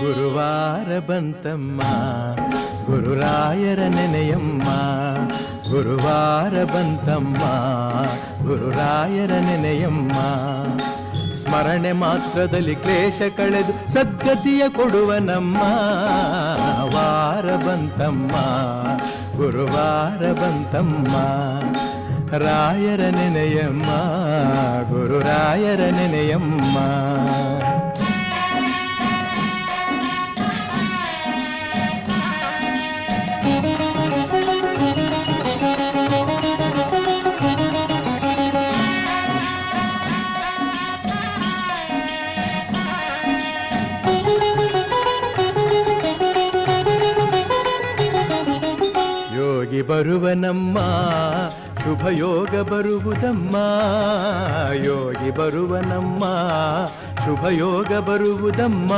ಗುರುವಾರ ಬಂತಮ್ಮ ಗುರುರಾಯರ ನೆನೆಯಮ್ಮ. ಗುರುವಾರ ಬಂತಮ್ಮ ಗುರುರಾಯರ ನೆನೆಯಮ್ಮ. ಸ್ಮರಣೆ ಮಾತ್ರದಲ್ಲಿ ಕ್ಲೇಶ ಕಳೆದು ಸದ್ಗತಿಯ ಕೊಡುವ ನಮ್ಮ ವಾರ ಬಂತಮ್ಮ ಗುರುವಾರ ಬಂತಮ್ಮ. ರಾಯರ ನೆನೆಯಮ್ಮ ಗುರುರಾಯರ ನೆನೆಯಮ್ಮ. ಯೋಗಿ ಬರುವನಮ್ಮ ಶುಭಯೋಗ ಬರುವುದಮ್ಮ. ಯೋಗಿ ಬರುವನಮ್ಮ ಶುಭಯೋಗ ಬರುವುದಮ್ಮ.